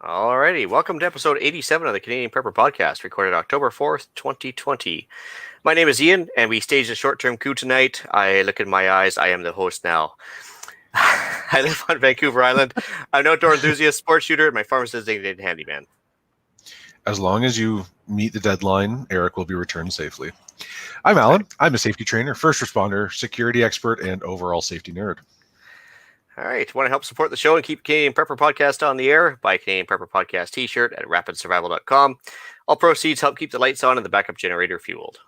Alrighty, welcome to episode 87 of the Canadian Prepper Podcast, recorded October 4th, 2020. My name is Ian, and we staged a short-term coup tonight. I look in my eyes, I am the host now. I live on Vancouver Island. I'm an outdoor enthusiast, sports shooter, and my farmer's designated handyman. As long as you meet the deadline, Eric will be returned safely. I'm Alan. I'm a safety trainer, first responder, security expert, and overall safety nerd. All right. Want to help support the show and keep Canadian Prepper Podcast on the air? Buy a Canadian Prepper Podcast t-shirt at rapidsurvival.com. All proceeds help keep the lights on and the backup generator fueled.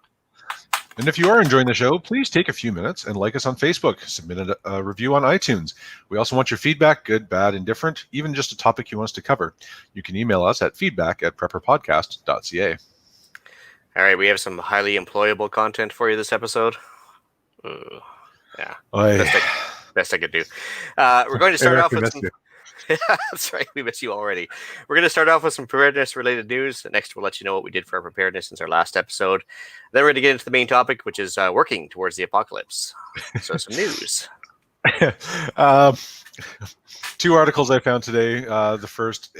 And if you are enjoying the show, please take a few minutes and like us on Facebook. Submit a review on iTunes. We also want your feedback, good, bad, indifferent, even just a topic you want us to cover. You can email us at feedback@prepperpodcast.ca. All right. We have some highly employable content for you this episode. Yeah. Best I could do. We're going to start off with some... That's right. We miss you already. We're going to start off with some preparedness-related news. Next, we'll let you know what we did for our preparedness since our last episode. Then we're going to get into the main topic, which is working towards the apocalypse. So some news. Two articles I found today. The first,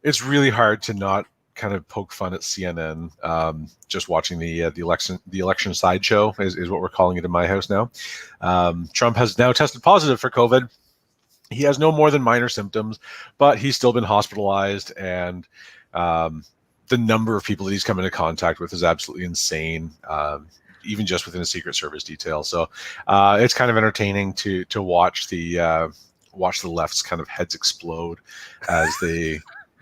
it's really hard to not kind of poke fun at CNN. Just watching the election sideshow is what we're calling it in my house now. Trump has now tested positive for COVID. He has no more than minor symptoms, but he's still been hospitalized, and the number of people that he's come into contact with is absolutely insane, even just within a Secret Service detail. So it's kind of entertaining to watch the left's kind of heads explode as they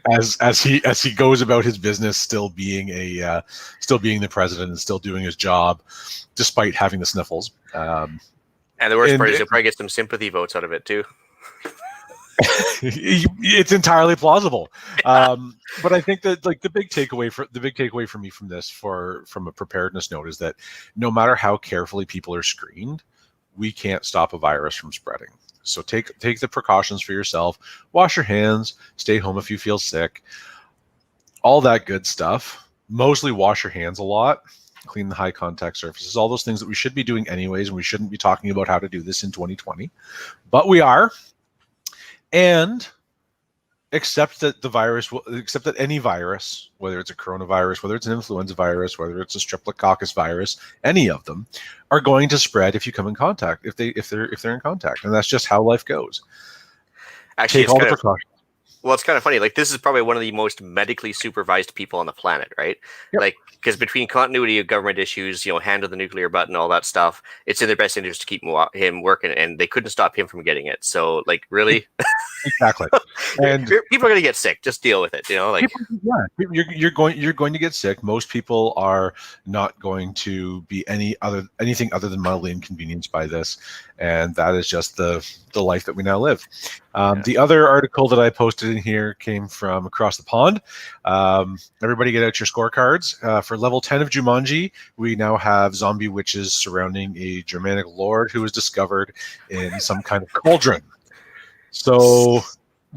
as he goes about his business, still being the president and still doing his job, despite having the sniffles. And the worst part is he'll probably get some sympathy votes out of it too. It's entirely plausible, but I think that the big takeaway for me from this, from a preparedness note, is that no matter how carefully people are screened, we can't stop a virus from spreading. So take the precautions for yourself. Wash your hands. Stay home if you feel sick. All that good stuff. Mostly wash your hands a lot. Clean the high contact surfaces. All those things that we should be doing anyways, and we shouldn't be talking about how to do this in 2020, but we are. And accept that any virus, whether it's a coronavirus, whether it's an influenza virus, whether it's a streptococcus virus, any of them are going to spread if you come in contact, if they're in contact, and that's just how life goes. Actually, take all the precautions. Well, it's kind of funny. Like, this is probably one of the most medically supervised people on the planet, right? Yep. Like, because between continuity of government issues, handle the nuclear button, all that stuff, it's in their best interest to keep him working, and they couldn't stop him from getting it. So, like, really? Exactly. And people are going to get sick. Just deal with it. You're going to get sick. Most people are not going to be anything other than mildly inconvenienced by this, and that is just the life that we now live. The other article that I posted in here came from across the pond. Everybody get out your scorecards. For level 10 of Jumanji, we now have zombie witches surrounding a Germanic lord who was discovered in some kind of cauldron. So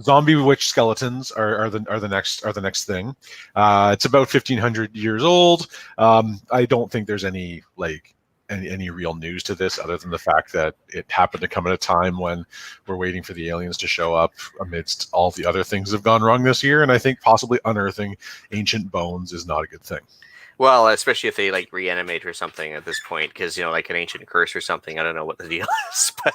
zombie witch skeletons are the next thing. It's about 1,500 years old. I don't think there's any real news to this other than the fact that it happened to come at a time when we're waiting for the aliens to show up amidst all the other things that have gone wrong this year. And I think possibly unearthing ancient bones is not a good thing. Well, especially if they reanimate or something at this point, because like an ancient curse or something. I don't know what the deal is, but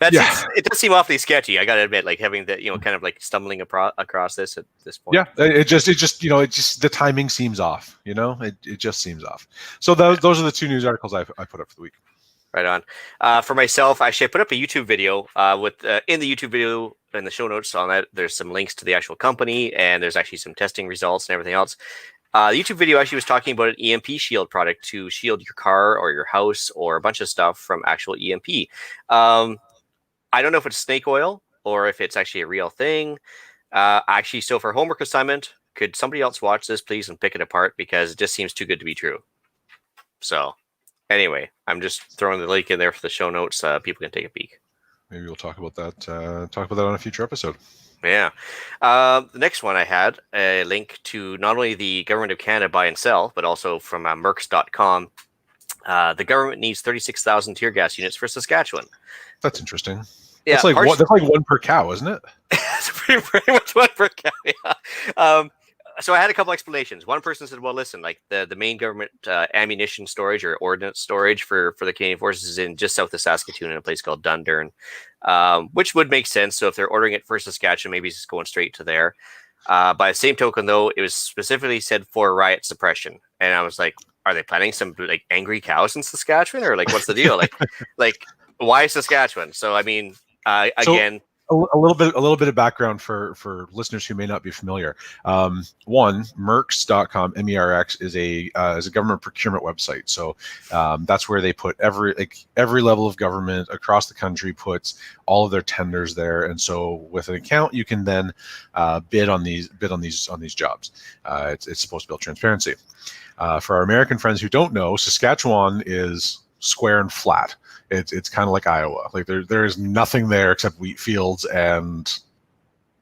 it does seem awfully sketchy. I got to admit, having that kind of stumbling across this at this point. Yeah, it just the timing seems off. It just seems off. So those are the two news articles I put up for the week. Right on. For myself, actually, I put up a YouTube video with in the YouTube video in the show notes on that. There's some links to the actual company, and there's actually some testing results and everything else. The YouTube video actually was talking about an EMP shield product to shield your car or your house or a bunch of stuff from actual EMP. I don't know if it's snake oil or if it's actually a real thing. So for homework assignment, could somebody else watch this, please, and pick it apart, because it just seems too good to be true. So anyway, I'm just throwing the link in there for the show notes. People can take a peek. Maybe we'll talk about that on a future episode. Yeah. The next one I had a link to not only the Government of Canada buy and sell, but also from Mercs.com. The government needs 36,000 tear gas units for Saskatchewan. That's interesting. Yeah, That's like one per cow, isn't it? it's pretty much one per cow. Yeah. So I had a couple explanations. One person said, "Well, listen, like the main government ammunition storage or ordnance storage for the Canadian Forces is in just south of Saskatoon in a place called Dundurn, which would make sense. So if they're ordering it for Saskatchewan, maybe it's just going straight to there. By the same token, though, it was specifically said for riot suppression, and I was like, are they planning some like angry cows in Saskatchewan, or like what's the deal? like why Saskatchewan? So I mean, So again, a little bit of background for listeners who may not be familiar. One, Merx.com, MERX is a government procurement website. So that's where they put every level of government across the country puts all of their tenders there. And so with an account, you can then bid on these jobs. It's supposed to build transparency. For our American friends who don't know, Saskatchewan is square and flat. It's kind of like Iowa. Like there is nothing there except wheat fields and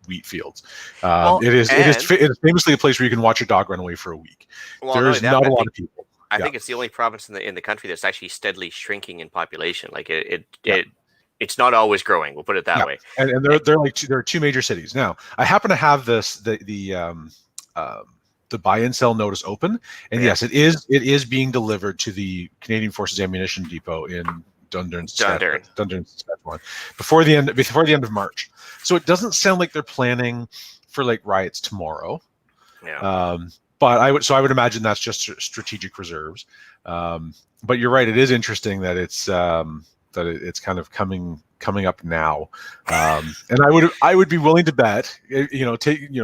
wheat fields. It is famously a place where you can watch your dog run away for a week. Well, there is not a lot of people. I think it's the only province in the country that's actually steadily shrinking in population. Like it's not always growing. We'll put it that way. And there are two major cities. Now, I happen to have the buy and sell notice open, and yes, it is being delivered to the Canadian Forces Ammunition Depot in Dundurn, Saskatchewan, before the end of March. So it doesn't sound like they're planning for like riots tomorrow. Yeah. But I would imagine that's just strategic reserves. But you're right. It is interesting that it's kind of coming up now, and I would be willing to bet,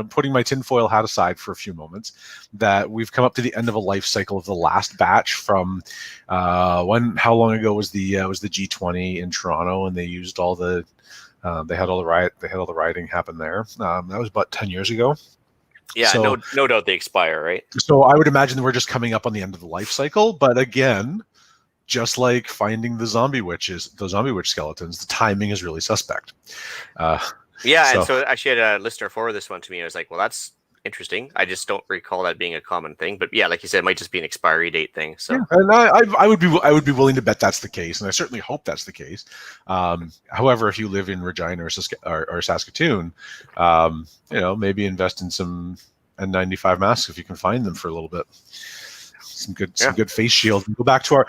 putting my tinfoil hat aside for a few moments, that we've come up to the end of a life cycle of the last batch from how long ago was the G20 in Toronto, and they used all the they had all the rioting happen there. That was about 10 years ago. Yeah, so, no doubt they expire, right? So I would imagine that we're just coming up on the end of the life cycle, but again, just like finding the zombie witch skeletons, the timing is really suspect. And so actually I had a listener forward this one to me. I was like, well, that's interesting. I just don't recall that being a common thing. But yeah, like you said, it might just be an expiry date thing. So and I would be willing to bet that's the case, and I certainly hope that's the case. However, if you live in Regina or Saskatoon, maybe invest in some N95 masks if you can find them for a little bit. Some good face shields. Go back to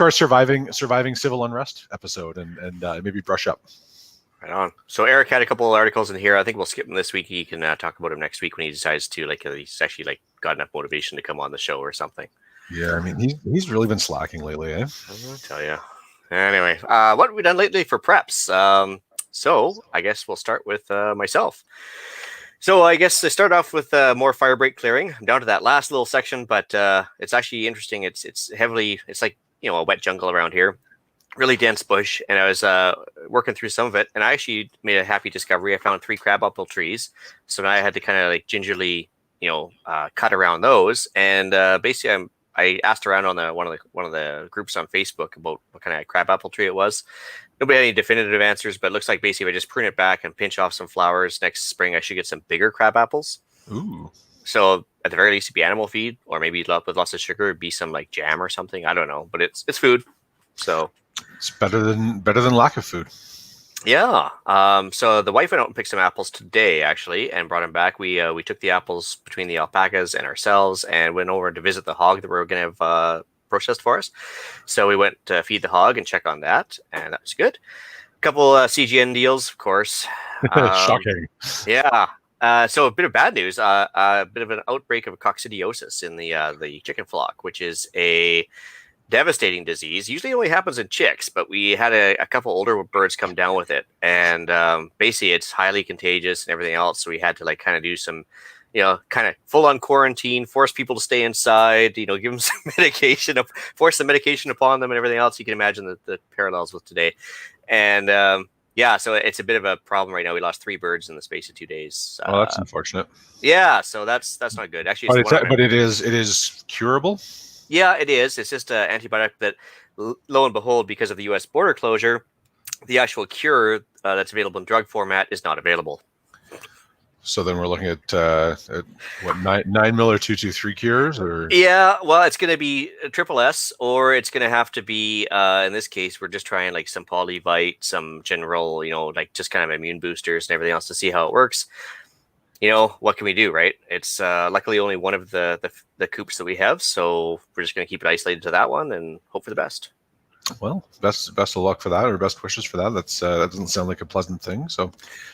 our surviving civil unrest episode and maybe brush up. Right on. So Eric had a couple of articles in here. I think we'll skip them this week. He can talk about them next week when he decides to, like, he's actually got enough motivation to come on the show or something. Yeah, I mean he's really been slacking lately, eh? I'll tell you. Anyway, what have we done lately for preps? So I guess we'll start with myself. So I guess to start off with more fire break clearing. I'm down to that last little section, but it's actually interesting. It's like a wet jungle around here, really dense bush, and I was working through some of it, and I actually made a happy discovery. I found 3 crabapple trees, so now I had to kind of like gingerly, cut around those, and basically I asked around on one of the groups on Facebook about what kind of crabapple tree it was. Nobody had any definitive answers, but it looks like basically if I just prune it back and pinch off some flowers next spring, I should get some bigger crab apples. Ooh. So at the very least, it'd be animal feed, or maybe with lots of sugar, it'd be some like jam or something. I don't know, but it's food. So it's better than lack of food. Yeah. So the wife went out and picked some apples today, actually, and brought them back. We took the apples between the alpacas and ourselves and went over to visit the hog that we were going to have processed for us. So we went to feed the hog and check on that, and that was good. A couple CGN deals, of course. Shocking. Yeah. So a bit of bad news. A bit of an outbreak of coccidiosis in the chicken flock, which is a devastating disease. Usually only happens in chicks, but we had a couple older birds come down with it, and basically it's highly contagious and everything else. So we had to like kind of do some, kind of full on quarantine, force people to stay inside, give them some medication, force the medication upon them and everything else. You can imagine the parallels with today. And so it's a bit of a problem right now. We lost 3 birds in the space of 2 days. Oh, that's unfortunate. Yeah, so that's not good. Actually, but it is curable. Yeah, it is. It's just an antibiotic that, lo and behold, because of the U.S. border closure, the actual cure that's available in drug format is not available. So then we're looking at what 9mm 223 cures, or Yeah, well, it's going to be a triple S, or it's going to have to be, in this case, we're just trying like some polyvite, some general, like just kind of immune boosters and everything else to see how it works. What can we do, right? It's luckily only one of the coops that we have, so we're just going to keep it isolated to that one and hope for the best. well, best of luck for that, or best wishes for that. That doesn't sound like a pleasant thing. So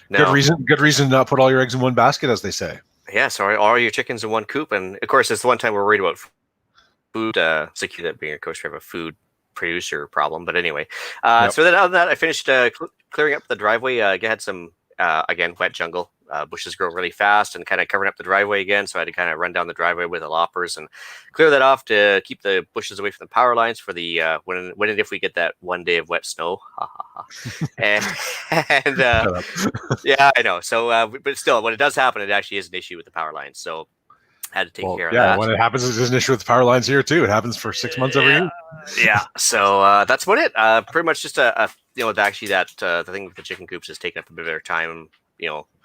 No. good reason to not put all your eggs in one basket, as they say. Yeah, so all your chickens in one coop, and of course, it's the one time we're worried about food security. That being, of course, we have a food producer problem. But anyway, so then other than that, I finished clearing up the driveway. I had some again wet jungle. Bushes grow really fast and kind of covering up the driveway again. So I had to kind of run down the driveway with the loppers and clear that off to keep the bushes away from the power lines for the when and if we get that one day of wet snow. and yeah, I know. So, but still, when it does happen, it actually is an issue with the power lines. So I had to take care of that. Yeah, when it happens, it's an issue with the power lines here too. It happens for 6 months every year. Yeah. So that's about it. Pretty much just actually that the thing with the chicken coops is taking up a bit of their time.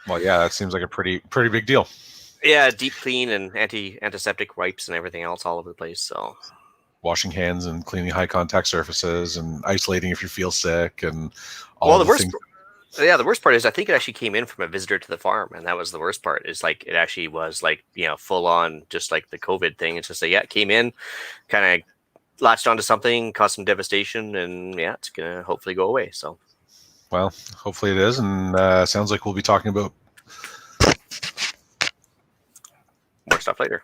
Well, yeah, that seems like a pretty big deal. Yeah, deep clean and antiseptic wipes and everything else all over the place. So washing hands and cleaning high contact surfaces and isolating if you feel sick and all the worst. Yeah, the worst part is I think it actually came in from a visitor to the farm, and that was the worst part. Is like it actually was like full on just like the COVID thing. It's just like it came in, kind of latched onto something, caused some devastation, and it's gonna hopefully go away. So. Well, hopefully it is, and sounds like we'll be talking about more stuff later.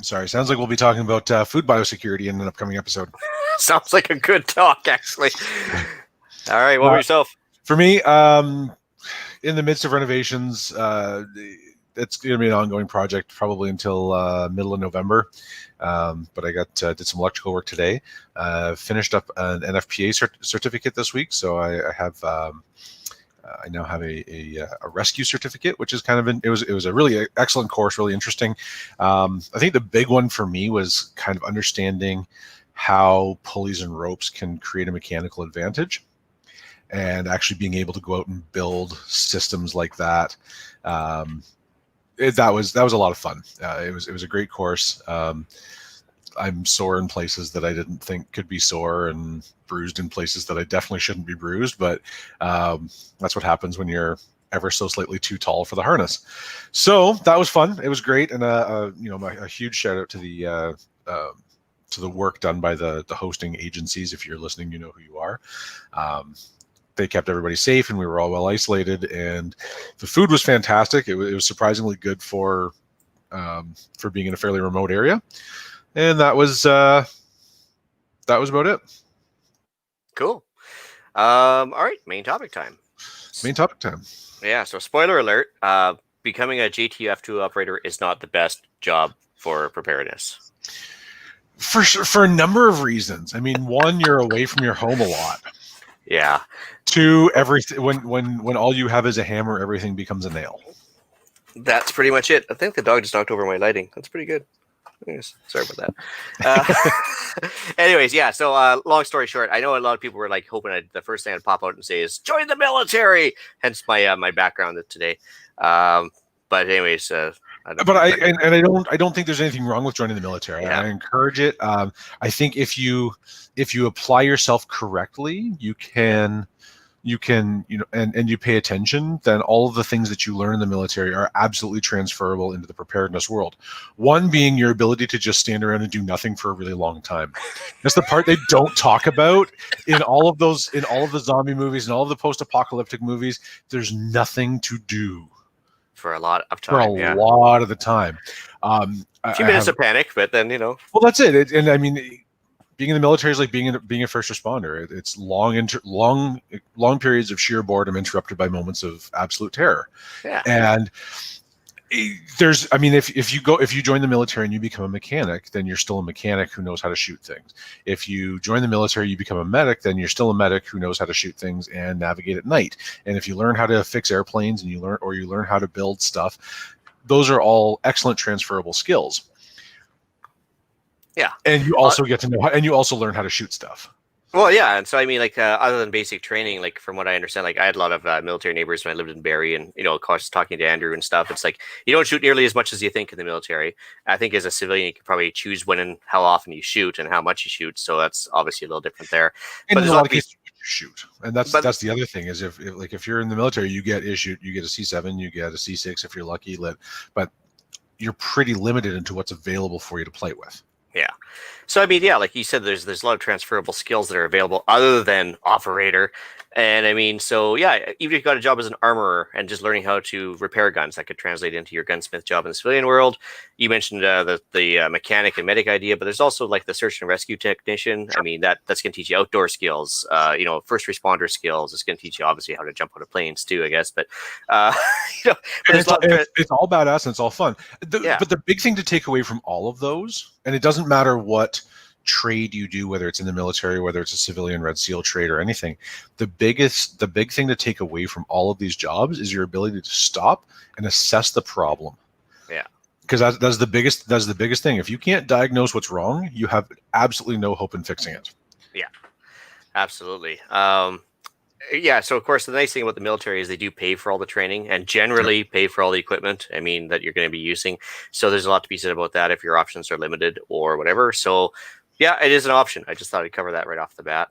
Sounds like we'll be talking about food biosecurity in an upcoming episode. Sounds like a good talk, actually. All right, what about yourself? For me, in the midst of renovations, it's going to be an ongoing project probably until middle of November. But I did some electrical work today. Finished up an NFPA certificate this week, so I now have a rescue certificate, which is kind of it was a really excellent course, really interesting. I think the big one for me was kind of understanding how pulleys and ropes can create a mechanical advantage, and actually being able to go out and build systems like that. That was a lot of fun. It was a great course. I'm sore in places that I didn't think could be sore, and bruised in places that I definitely shouldn't be bruised. But that's what happens when you're ever so slightly too tall for the harness. So that was fun. It was great, and a huge shout out to the work done by the hosting agencies. If you're listening, you know who you are. They kept everybody safe, and we were all well isolated, and the food was fantastic. It was surprisingly good for being in a fairly remote area, and that was about it. Cool. All right, main topic time. Yeah, so spoiler alert, becoming a JTF2 operator is not the best job for preparedness. For a number of reasons. I mean, one, you're away from your home a lot. Yeah. Two, everything when all you have is a hammer, everything becomes a nail. That's pretty much it. I think the dog just knocked over my lighting. That's pretty good. Anyways, sorry about that. Anyways, yeah. So, long story short, I know a lot of people were like hoping the first thing I'd pop out and say is join the military. Hence my my background today. But anyways, I don't think there's anything wrong with joining the military. Yeah. I encourage it. I think if you apply yourself correctly, you can and you pay attention, then all of the things that you learn in the military are absolutely transferable into the preparedness world. One being your ability to just stand around and do nothing for a really long time. That's the part they don't talk about in all of the zombie movies and all of the post-apocalyptic movies. There's nothing to do for a lot of time. For a lot of the time. A few minutes of panic, but then Well, that's it. And I mean, being in the military is like being a first responder. It's long periods of sheer boredom interrupted by moments of absolute terror. Yeah. And if you join the military and you become a mechanic, then you're still a mechanic who knows how to shoot things. If you join the military, you become a medic, then you're still a medic who knows how to shoot things and navigate at night. And if you learn how to fix airplanes and you learn how to build stuff, those are all excellent transferable skills. Yeah. And you also get to know and you also learn how to shoot stuff. Well, yeah, and so I mean, like other than basic training, like from what I understand, like I had a lot of military neighbors when I lived in Barrie, and of course, talking to Andrew and stuff, it's like you don't shoot nearly as much as you think in the military. I think as a civilian, you can probably choose when and how often you shoot and how much you shoot, so that's obviously a little different there. And But in there's a a lot lot to of be, cases, you shoot, and but that's the other thing is if you're in the military, you get issued, you get a C7, you get a C6 if you're lucky, but you're pretty limited into what's available for you to play with. yeah. So I mean, yeah, like you said, there's a lot of transferable skills that are available other than operator. And I mean, so yeah, even if you got a job as an armorer and just learning how to repair guns, that could translate into your gunsmith job in the civilian world. You mentioned the mechanic and medic idea, but there's also like the search and rescue technician. I mean, that's going to teach you outdoor skills, first responder skills. It's going to teach you obviously how to jump out of planes too, I guess. But uh, but And there's a lot of it's all badass and it's all fun. yeah, But the big thing to take away from all of those, and it doesn't matter what trade you do, whether it's in the military, whether it's a civilian Red SEAL trade or anything, the big thing to take away from all of these jobs is your ability to stop and assess the problem. yeah. Because that's the biggest thing. If you can't diagnose what's wrong, you have absolutely no hope in fixing it. Yeah, absolutely. Yeah, so of course the nice thing about the military is they do pay for all the training and generally pay for all the equipment. I mean that you're going to be using. So there's a lot to be said about that if your options are limited or whatever. So yeah, it is an option. I just thought I'd cover that right off the bat.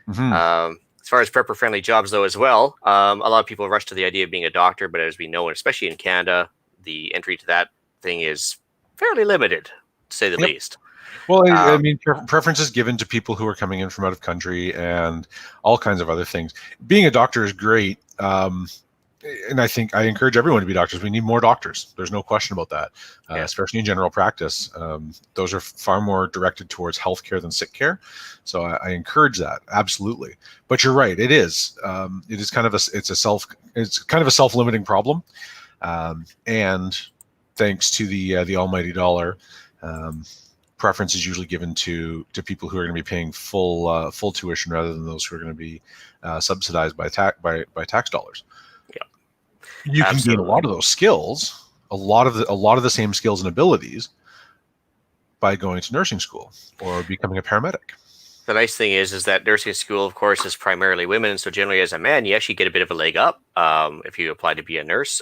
As far as prepper friendly jobs though as well, a lot of people rush to the idea of being a doctor, but as we know, especially in Canada, the entry to that thing is fairly limited, to say the least. Well, I mean, preference is given to people who are coming in from out of country and all kinds of other things. Being a doctor is great. And I think I encourage everyone to be doctors. We need more doctors. There's no question about that, especially in general practice. Those are far more directed towards healthcare than sick care. So I encourage that. Absolutely. But you're right. It is kind of a self-limiting problem. And thanks to the almighty dollar, preference is usually given to people who are going to be paying full tuition rather than those who are going to be subsidized by tax dollars. Yeah, you can gain a lot of those skills, a lot of the same skills and abilities by going to nursing school or becoming a paramedic. The nice thing is that nursing school, of course, is primarily women. So generally, as a man, you actually get a bit of a leg up if you apply to be a nurse.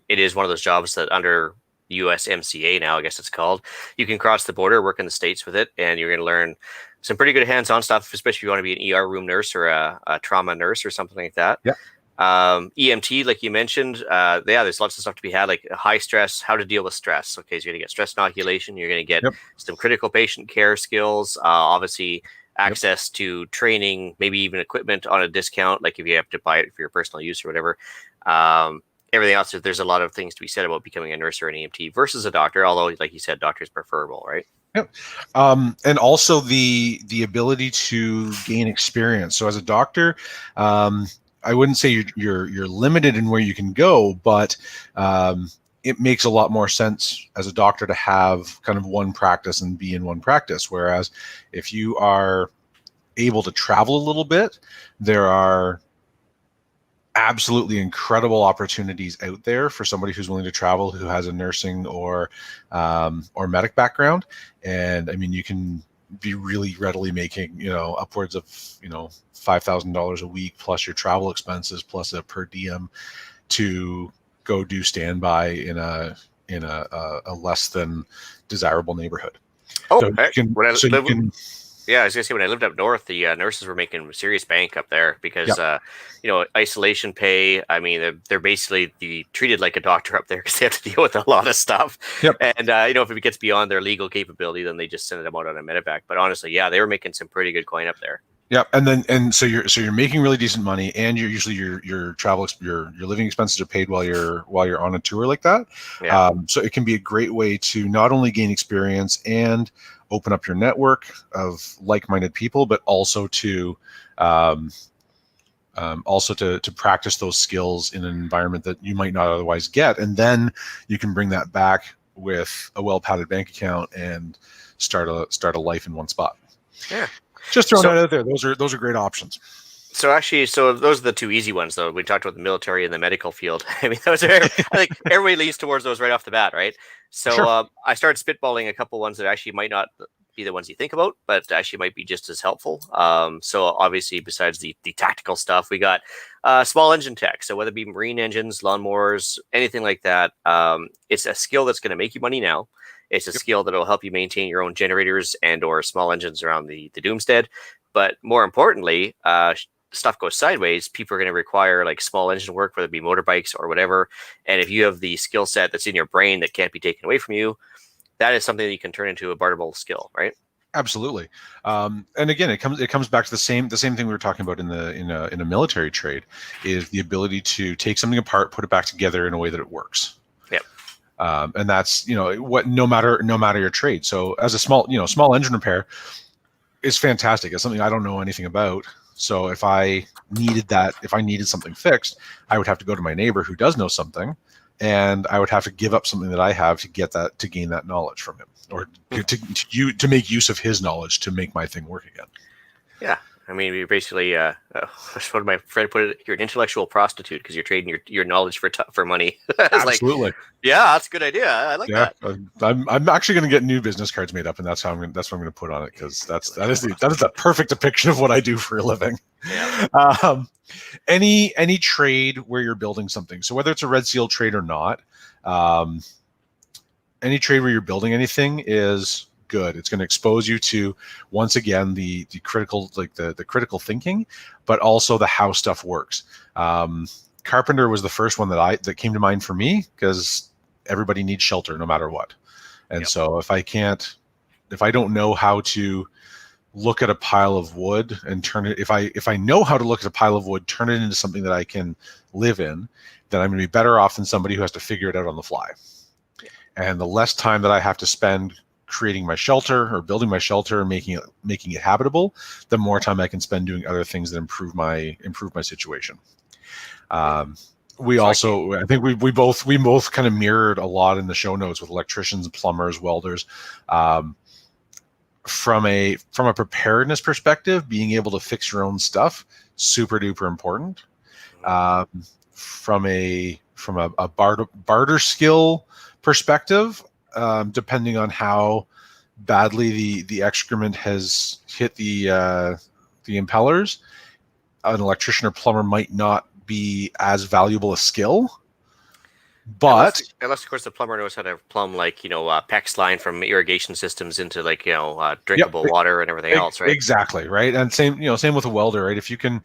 It is one of those jobs that under USMCA now, I guess it's called, you can cross the border, work in the States with it, and you're going to learn some pretty good hands-on stuff, especially if you want to be an ER room nurse or a trauma nurse or something like that. Yeah. EMT, like you mentioned, there's lots of stuff to be had, like high stress, how to deal with stress. Okay, so you're going to get stress inoculation, you're going to get some critical patient care skills, obviously access to training, maybe even equipment on a discount, like if you have to buy it for your personal use or whatever. Everything else, there's a lot of things to be said about becoming a nurse or an EMT versus a doctor, although, like you said, doctor is preferable, right? Yep. And also the ability to gain experience. So as a doctor, I wouldn't say you're limited in where you can go, but it makes a lot more sense as a doctor to have kind of one practice and be in one practice. Whereas if you are able to travel a little bit, there are absolutely incredible opportunities out there for somebody who's willing to travel, who has a nursing or medic background. And I mean, you can be really readily making, upwards of, $5,000 a week plus your travel expenses plus a per diem to go do standby in a less than desirable neighborhood. Yeah, I was gonna say when I lived up north, the nurses were making serious bank up there because isolation pay. I mean, they're basically treated like a doctor up there because they have to deal with a lot of stuff. Yep. And if it gets beyond their legal capability, then they just send them out on a medevac. But honestly, yeah, they were making some pretty good coin up there. Yeah, and so you're making really decent money, and you're usually your travel your living expenses are paid while you're on a tour like that. Yeah. So it can be a great way to not only gain experience and open up your network of like-minded people, but also to practice those skills in an environment that you might not otherwise get, and then you can bring that back with a well-padded bank account and start a life in one spot. Yeah. Just throwing that out there. Those are great options. So those are the two easy ones, though. We talked about the military and the medical field. I mean, those are, I think everybody leans towards those right off the bat, right? So sure. I started spitballing a couple ones that actually might not be the ones you think about, but actually might be just as helpful. So obviously, besides the tactical stuff, we got small engine tech. So whether it be marine engines, lawnmowers, anything like that, it's a skill that's going to make you money now. It's a skill that will help you maintain your own generators and or small engines around the doomstead. But more importantly, stuff goes sideways, people are going to require like small engine work, whether it be motorbikes or whatever. And if you have the skill set that's in your brain that can't be taken away from you, that is something that you can turn into a barterable skill, right? Absolutely. And again, it comes back to the same thing we were talking about in a military trade, is the ability to take something apart, put it back together in a way that it works. Yep. And that's, what, no matter your trade. So as a small engine repair is fantastic. It's something I don't know anything about. So if I needed something fixed, I would have to go to my neighbor who does know something, and I would have to give up something that I have to gain that knowledge from him, or to make use of his knowledge to make my thing work again. Yeah. I mean, we basically, that's what my friend put it, you're an intellectual prostitute because you're trading your knowledge for money. Absolutely. Like, yeah, that's a good idea. I like that. I'm actually going to get new business cards made up, and that's what I'm going to put on it, because that is the perfect depiction of what I do for a living. Yeah. Any trade where you're building something, so whether it's a Red Seal trade or not, any trade where you're building anything is good. It's going to expose you to, once again, the critical, like the critical thinking, but also the how stuff works. Carpenter was the first one that came to mind for me, because everybody needs shelter no matter what. And so if I don't know how to look at a pile of wood and turn it, if I know how to look at a pile of wood, turn it into something that I can live in, then I'm going to be better off than somebody who has to figure it out on the fly. And the less time that I have to spend creating my shelter or building my shelter and making it habitable, the more time I can spend doing other things that improve my situation. I think we both kind of mirrored a lot in the show notes with electricians, plumbers, welders. From a preparedness perspective, being able to fix your own stuff, super duper important. From a barter skill perspective, depending on how badly the excrement has hit the impellers, an electrician or plumber might not be as valuable a skill. But unless of course the plumber knows how to plumb, like, PEX line from irrigation systems into, like, drinkable water and everything else, right? Exactly, right. And same with a welder, right? If you can,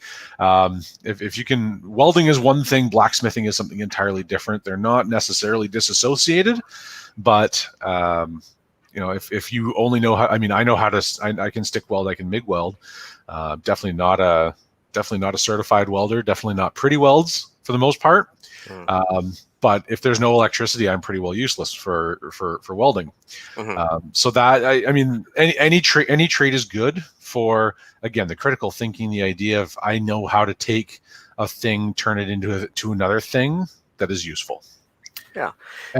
if you can, welding is one thing, blacksmithing is something entirely different. They're not necessarily disassociated, but if you only know how, I mean, I know how to, I can stick weld, I can MIG weld. Definitely not a certified welder. Definitely not pretty welds for the most part. But if there's no electricity, I'm pretty well useless for welding. So that I mean, any trade is good for, again, the critical thinking, the idea of, I know how to take a thing, turn it into another thing that is useful. Yeah.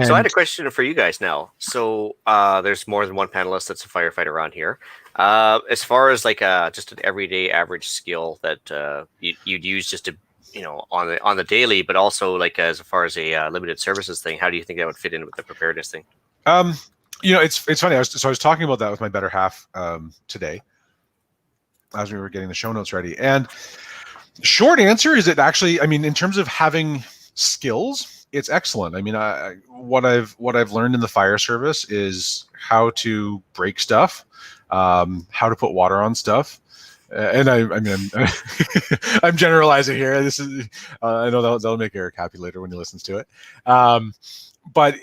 So I had a question for you guys now. So there's more than one panelist that's a firefighter around here. As far as like just an everyday average skill that you'd use just to, on the daily, but also like as far as a limited services thing, how do you think that would fit in with the preparedness thing? It's funny. I was talking about that with my better half today as we were getting the show notes ready. And short answer is, it actually, I mean, in terms of having skills, it's excellent. I mean, what I've learned in the fire service is how to break stuff, how to put water on stuff. And I mean, I'm generalizing here. This is, I know that'll make Eric happy later when he listens to it. But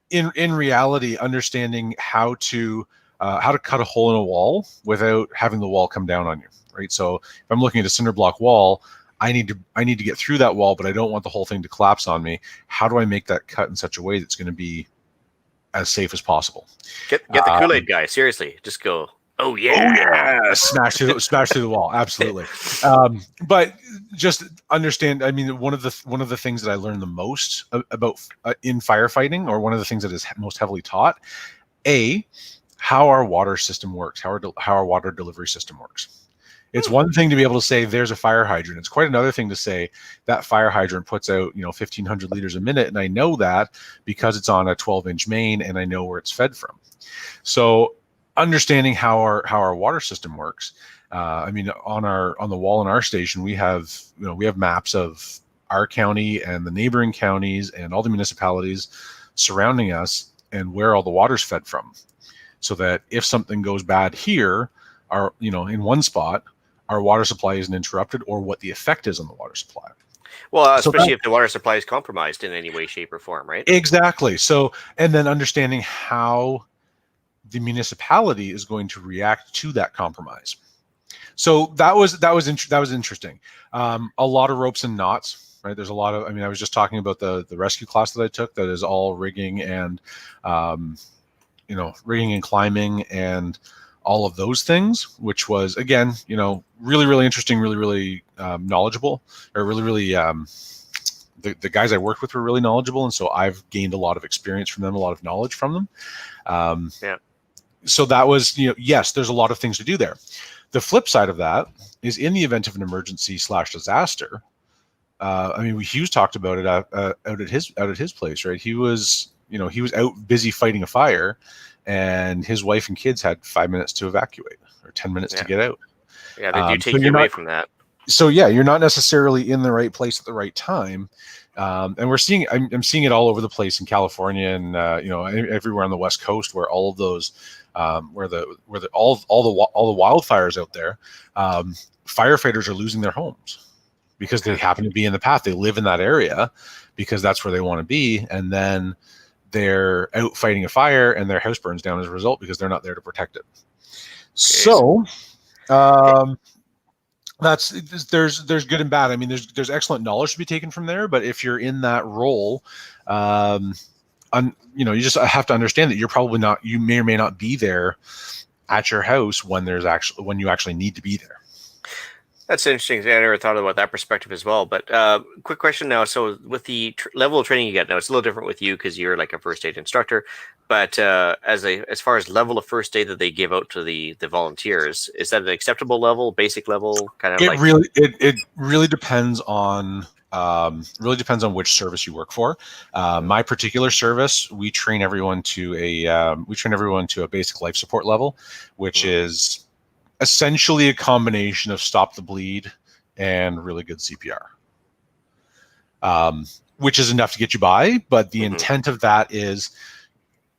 in reality, understanding how to cut a hole in a wall without having the wall come down on you, right? So if I'm looking at a cinder block wall, I need to get through that wall, but I don't want the whole thing to collapse on me. How do I make that cut in such a way that's going to be as safe as possible? Get the Kool-Aid guy. Seriously, just go. Oh yeah! Smash through the wall. Absolutely. But just understand. I mean, one of the things that I learned the most about in firefighting, or one of the things that is most heavily taught, how our water system works, how our water delivery system works. It's one thing to be able to say there's a fire hydrant. It's quite another thing to say that fire hydrant puts out 1,500 liters a minute, and I know that because it's on a 12-inch main and I know where it's fed from. So understanding how our water system works. I mean, on the wall in our station, we have maps of our county and the neighboring counties and all the municipalities surrounding us and where all the water's fed from, so that if something goes bad here, in one spot, our water supply isn't interrupted, or what the effect is on the water supply. Well, especially if the water supply is compromised in any way, shape, or form, right? Exactly. So, and then understanding how the municipality is going to react to that compromise. So that was interesting. A lot of ropes and knots, right? There's a lot of. I mean, I was just talking about the rescue class that I took. That is all rigging and, rigging and climbing and all of those things, which was, again, really, really interesting, really, really knowledgeable, or really, really. The guys I worked with were really knowledgeable, and so I've gained a lot of experience from them, a lot of knowledge from them. Yeah. So that was, yes, there's a lot of things to do there. The flip side of that is, in the event of an emergency / disaster, I mean, Hughes talked about it out at his place, right? He was out busy fighting a fire, and his wife and kids had 5 minutes to evacuate, or 10 minutes to get out. Yeah, they do take you away from that. So yeah, you're not necessarily in the right place at the right time. And I'm seeing it all over the place in California, and everywhere on the West Coast, where all of those, where all the wildfires out there, firefighters are losing their homes because they happen to be in the path. They live in that area because that's where they want to be, and then they're out fighting a fire, and their house burns down as a result because they're not there to protect it. So, there's good and bad. I mean, there's excellent knowledge to be taken from there, but if you're in that role, you just have to understand that you're probably not. You may or may not be there at your house when you actually need to be there. That's interesting. I never thought about that perspective as well. But quick question now. So with the level of training you get now, it's a little different with you because you're like a first aid instructor. But as far as level of first aid that they give out to the volunteers, is that an acceptable level, basic level, kind of? It really depends on which service you work for. My particular service, we train everyone to a basic life support level, which is essentially a combination of stop the bleed and really good CPR, which is enough to get you by. But the intent of that is,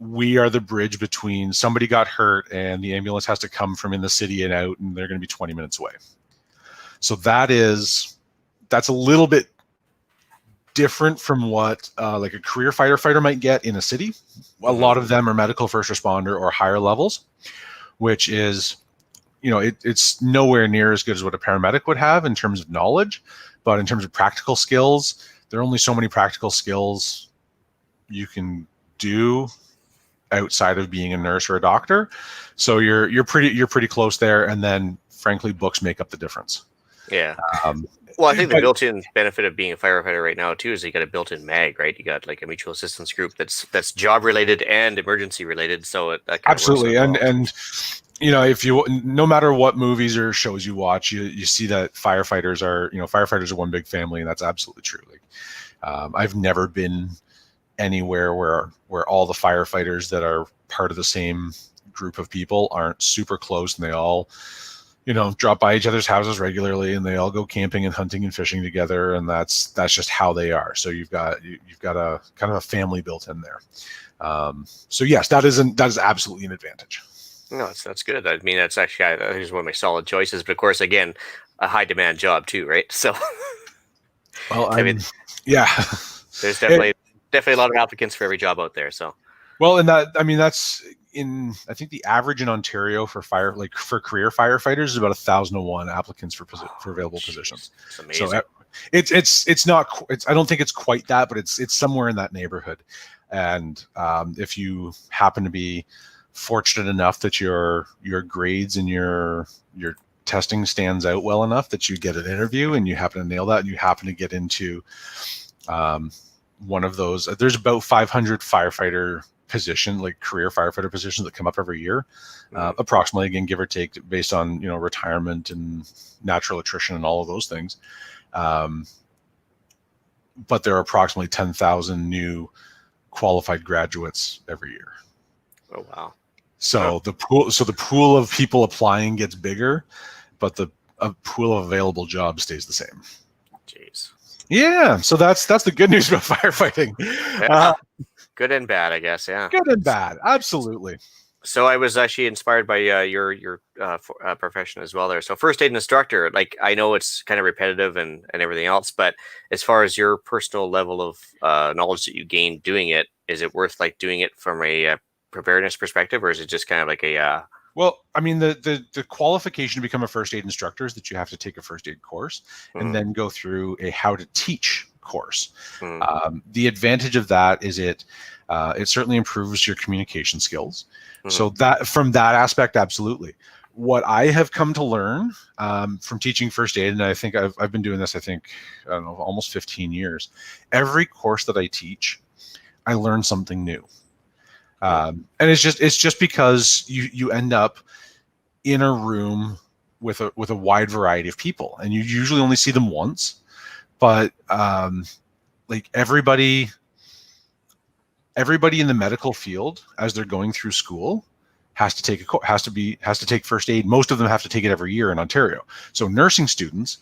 we are the bridge between somebody got hurt and the ambulance has to come from in the city and out, and they're going to be 20 minutes away. So that's a little bit different from what like a career firefighter might get in a city. A lot of them are medical first responder or higher levels, which is, it's nowhere near as good as what a paramedic would have in terms of knowledge, but in terms of practical skills, there are only so many practical skills you can do outside of being a nurse or a doctor. So you're pretty close there, and then frankly, books make up the difference. Yeah. Well, I think the built-in benefit of being a firefighter right now too is you got a built-in mag, right? You got like a mutual assistance group that's job related and emergency related. So that absolutely, and if you, no matter what movies or shows you watch, you see that firefighters are one big family, and that's absolutely true. Like, I've never been anywhere where all the firefighters that are part of the same group of people aren't super close, and they all drop by each other's houses regularly, and they all go camping and hunting and fishing together, and that's just how they are. So you've got a kind of a family built in there. So yes, that is absolutely an advantage. No, that's good. I mean, that's actually one of my solid choices. But of course, again, a high demand job too, right? So, well, I mean, yeah, there's definitely a lot of applicants for every job out there. So, well, and that's I think the average in Ontario for career firefighters is about 1,001 applicants for available positions. It's amazing. So it's not. I don't think it's quite that, but it's somewhere in that neighborhood. And if you happen to be fortunate enough that your grades and your testing stands out well enough that you get an interview and you happen to nail that, and you happen to get into one of those, there's about 500 firefighter position, like career firefighter positions that come up every year, approximately, again, give or take, based on retirement and natural attrition and all of those things. But there are approximately 10,000 new qualified graduates every year. Oh wow! So the pool of people applying gets bigger, but the pool of available jobs stays the same. Jeez. Yeah, so that's the good news about firefighting. Yeah. Good and bad, I guess. Yeah. Good and bad, absolutely. So I was actually inspired by your profession as well there. So first aid instructor, like I know it's kind of repetitive and everything else, but as far as your personal level of knowledge that you gained doing it, is it worth like doing it from a preparedness perspective, or is it just kind of like a Well, I mean, the qualification to become a first aid instructor is that you have to take a first aid course and then go through a how to teach course. The advantage of that is it certainly improves your communication skills. So that from that aspect, absolutely. What I have come to learn from teaching first aid, and I think I've been doing this, I don't know, almost 15 years. Every course that I teach, I learn something new. And it's just because you end up in a room with a wide variety of people, and you usually only see them once, but like everybody in the medical field, as they're going through school, has to take first aid. Most of them have to take it every year in Ontario. So nursing students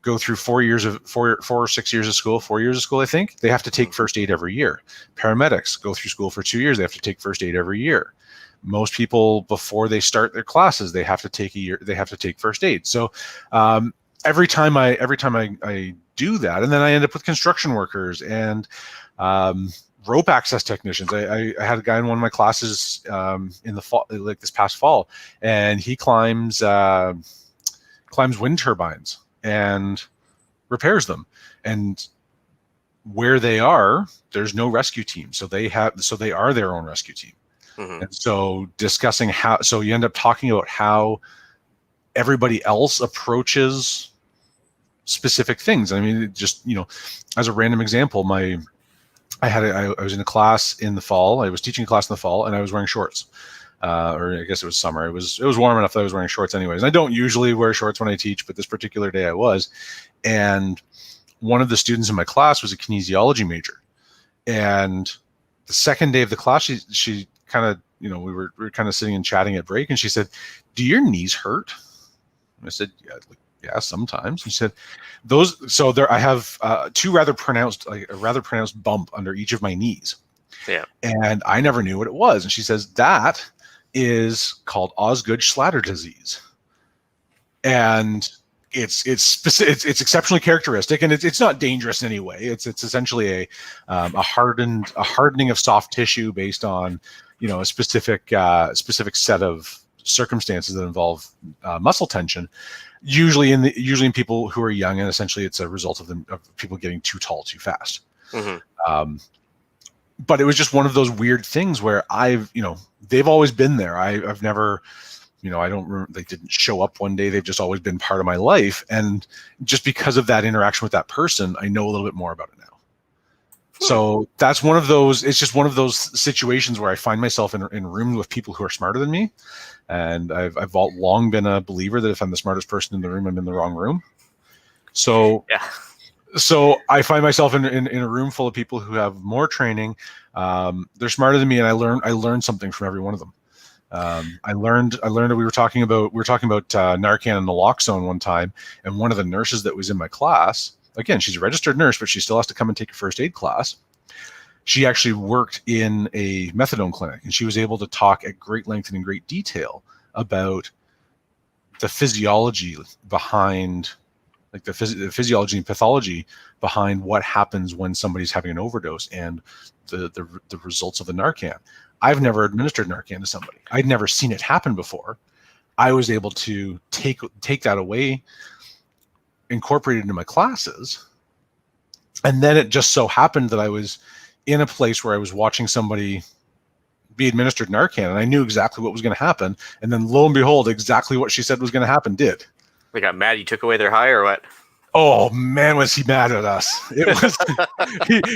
go through 4 or 6 years of school, 4 years of school, I think. They have to take first aid every year. Paramedics go through school for 2 years. They have to take first aid every year. Most people, before they start their classes, they have to take first aid. So every time I do that, and then I end up with construction workers and rope access technicians. I had a guy in one of my classes in the fall, like this past fall, and he climbs wind turbines and repairs them. And where they are, there's no rescue team, so they are their own rescue team. And so discussing so you end up talking about how everybody else approaches specific things. I mean, just, as a random example, I was in a class in the fall. I was teaching a class in the fall, and I was wearing shorts. Or I guess it was summer. It was warm enough that I was wearing shorts anyways. And I don't usually wear shorts when I teach, but this particular day I was. And one of the students in my class was a kinesiology major. And the second day of the class, she kind of, we were kind of sitting and chatting at break, and she said, "Do your knees hurt?" And I said, "Yeah, sometimes." She said, I have a rather pronounced bump under each of my knees. Yeah. And I never knew what it was. And she says, "That is called Osgood-Schlatter disease." And it's exceptionally characteristic, and it's not dangerous in any way. It's essentially a hardening of soft tissue based on a specific set of circumstances that involve muscle tension. Usually in people who are young, and essentially it's a result of people getting too tall too fast. But it was just one of those weird things where they've always been there. I've never, I don't remember, they didn't show up one day. They've just always been part of my life. And just because of that interaction with that person, I know a little bit more about it now. So that's one of those, it's just one of those situations where I find myself in rooms with people who are smarter than me. And I've long been a believer that if I'm the smartest person in the room, I'm in the wrong room. So yeah. So I find myself in a room full of people who have more training. They're smarter than me, and I learned something from every one of them. I learned that we were talking about Narcan and naloxone one time, and one of the nurses that was in my class, again, she's a registered nurse, but she still has to come and take a first aid class. She actually worked in a methadone clinic, and she was able to talk at great length and in great detail about the physiology behind, like the physiology and pathology behind what happens when somebody's having an overdose and the results of the Narcan. I've never administered Narcan to somebody. I'd never seen it happen before. I was able to take that away, incorporate it into my classes. And then it just so happened that I was in a place where I was watching somebody be administered Narcan, and I knew exactly what was going to happen. And then lo and behold, exactly what she said was going to happen did. They got mad you took away their high, or what? Oh man, was he mad at us. It was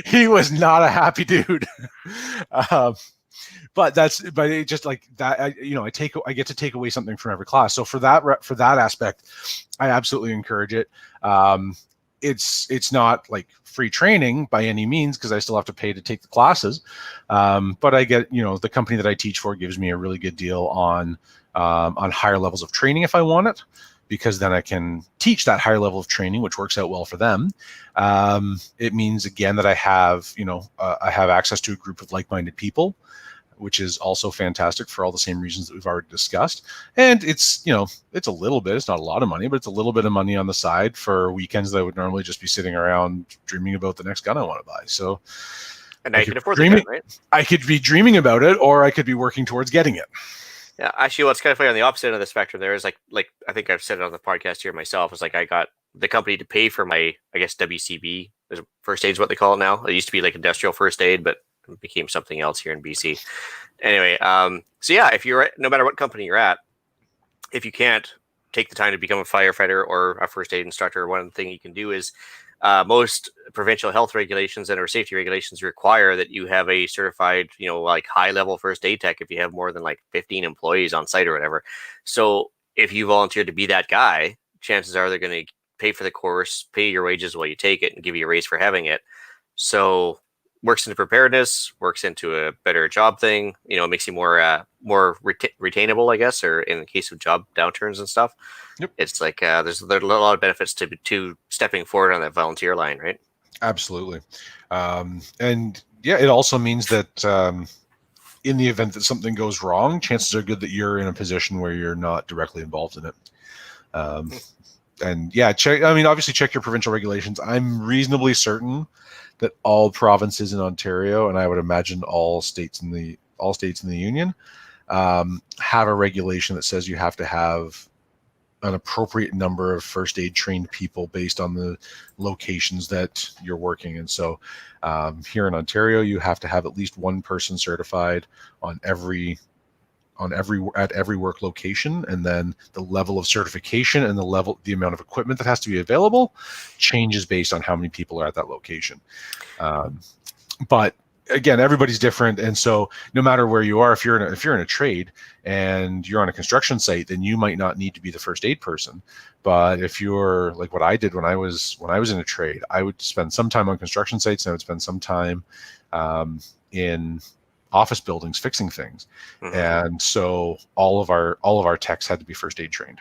he was not a happy dude. But it just like that, I get to take away something from every class. So for that aspect, I absolutely encourage it. it's not like free training by any means, because I still have to pay to take the classes. But I get, the company that I teach for gives me a really good deal on higher levels of training if I want it, because then I can teach that higher level of training, which works out well for them. It means, again, that I have access to a group of like-minded people, which is also fantastic for all the same reasons that we've already discussed. And it's a little bit, it's not a lot of money, but it's a little bit of money on the side for weekends that I would normally just be sitting around dreaming about the next gun I want to buy. So, and now you can afford the gun, right? I could be dreaming about it, or I could be working towards getting it. Yeah, actually, what's kind of funny on the opposite end of the spectrum there is like I think I've said it on the podcast here myself. Is like I got the company to pay for my, I guess, WCB, first aid is what they call it now. It used to be like industrial first aid, but it became something else here in BC. Anyway, so yeah, if you're no matter what company you're at, if you can't take the time to become a firefighter or a first aid instructor, one thing you can do is most provincial health regulations and or safety regulations require that you have a certified, like high level first aid tech if you have more than like 15 employees on site or whatever. So if you volunteer to be that guy, chances are they're going to pay for the course, pay your wages while you take it, and give you a raise for having it. So works into preparedness, works into a better job thing, makes you more retainable, I guess, or in the case of job downturns and stuff. Yep. It's like there's a lot of benefits to stepping forward on that volunteer line, right? Absolutely. And yeah, it also means that in the event that something goes wrong, chances are good that you're in a position where you're not directly involved in it. And yeah, obviously check your provincial regulations. I'm reasonably certain that all provinces in Ontario, and I would imagine all states in the union, have a regulation that says you have to have an appropriate number of first aid trained people based on the locations that you're working in. So here in Ontario, you have to have at least one person certified at every work location, and then the level of certification and the amount of equipment that has to be available changes based on how many people are at that location. But again, everybody's different, and so no matter where you are, if you're in a trade and you're on a construction site, then you might not need to be the first aid person. But if you're like what I did when I was in a trade, I would spend some time on construction sites, and I would spend some time in office buildings fixing things. Mm-hmm. And so all of our techs had to be first aid trained.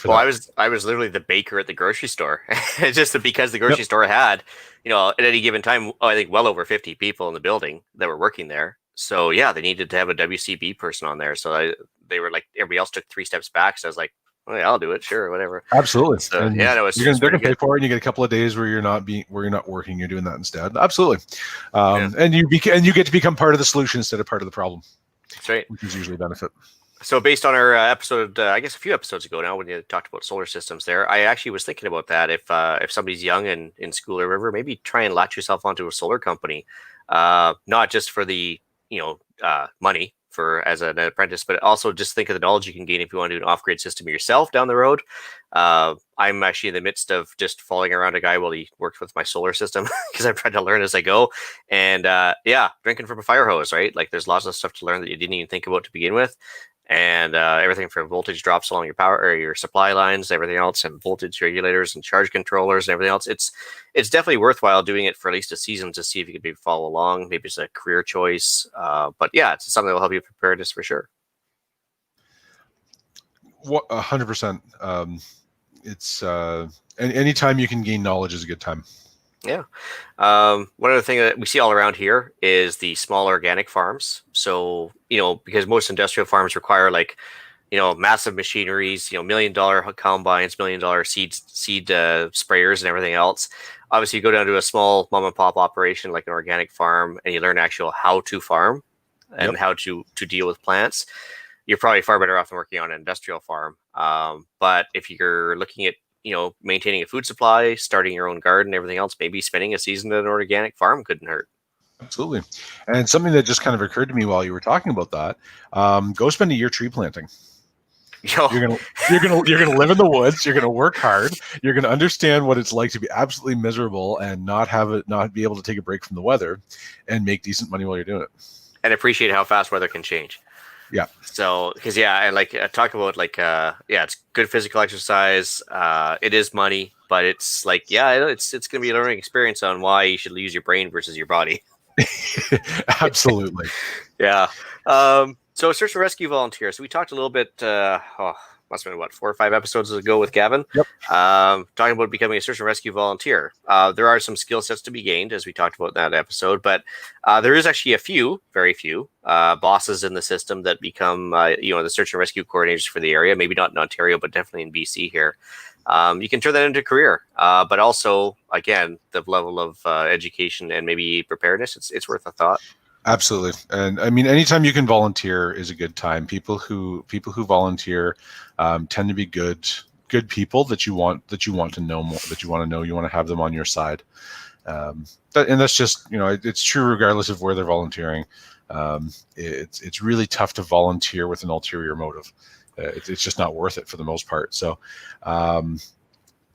Well, I was literally the baker at the grocery store. Just because the grocery store had, at any given time, I think well over 50 people in the building that were working there. So yeah, they needed to have a WCB person on there. So they were like, everybody else took 3 steps back. So I was like, well, yeah, I'll do it, sure, whatever. Absolutely. So, yeah, no, they're gonna pay for it, and you get a couple of days where you're not working. You're doing that instead. Absolutely. And you get to become part of the solution instead of part of the problem. That's right. Which is usually a benefit. So based on our episode, I guess a few episodes ago now, when you talked about solar systems there, I actually was thinking about that. If somebody's young and in school or whatever, maybe try and latch yourself onto a solar company, not just for the money as an apprentice, but also just think of the knowledge you can gain if you want to do an off-grid system yourself down the road. I'm actually in the midst of just following around a guy while he works with my solar system because I'm trying to learn as I go. And drinking from a fire hose, right? Like there's lots of stuff to learn that you didn't even think about to begin with. And everything from voltage drops along your power or your supply lines, everything else, and voltage regulators and charge controllers and everything else. It's definitely worthwhile doing it for at least a season to see if you can maybe follow along. Maybe it's a career choice, but yeah, it's something that will help you prepare this for sure. 100%. It's anytime you can gain knowledge is a good time. Yeah. One other thing that we see all around here is the small organic farms. So, because most industrial farms require massive machineries, $1 million combines, $1 million seed sprayers and everything else. Obviously, you go down to a small mom and pop operation like an organic farm and you learn how to farm and how to deal with plants. You're probably far better off than working on an industrial farm. But if you're looking at maintaining a food supply, starting your own garden, everything else, maybe spending a season at an organic farm couldn't hurt. Absolutely. And something that just kind of occurred to me while you were talking about that, go spend a year tree planting. You're gonna live in the woods. You're gonna work hard. You're gonna understand what it's like to be absolutely miserable and not be able to take a break from the weather, and make decent money while you're doing it. And appreciate how fast weather can change. Yeah. So, because and like talk about like it's good physical exercise. It is money, but it's like it's gonna be a learning experience on why you should use your brain versus your body. Absolutely. Yeah. So search and rescue volunteer. So we talked a little bit. Must have been what 4 or 5 episodes ago with Gavin. Yep. Talking about becoming a search and rescue volunteer. There are some skill sets to be gained, as we talked about in that episode, but there is actually very few bosses in the system that become the search and rescue coordinators for the area. Maybe not in Ontario, but definitely in BC here. You can turn that into a career, but also again the level of education and maybe preparedness. It's worth a thought. Absolutely. And I mean, anytime you can volunteer is a good time. People who volunteer tend to be good people that you want to know more, that you want to have them on your side. And that's just, it's true regardless of where they're volunteering. It's really tough to volunteer with an ulterior motive. It's just not worth it for the most part. So,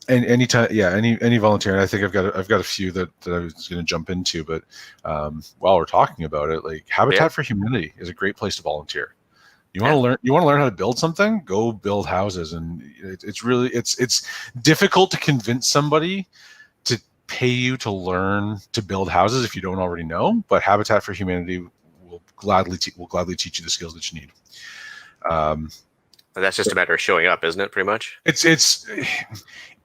and anytime, any volunteer. And I think I've got a few that I was going to jump into, but while we're talking about it, like Habitat for Humanity is a great place to volunteer. You want to learn how to build something? Go build houses, and it's difficult to convince somebody to pay you to learn to build houses if you don't already know. But Habitat for Humanity will gladly teach you the skills that you need. That's just a matter of showing up, isn't it? Pretty much. It's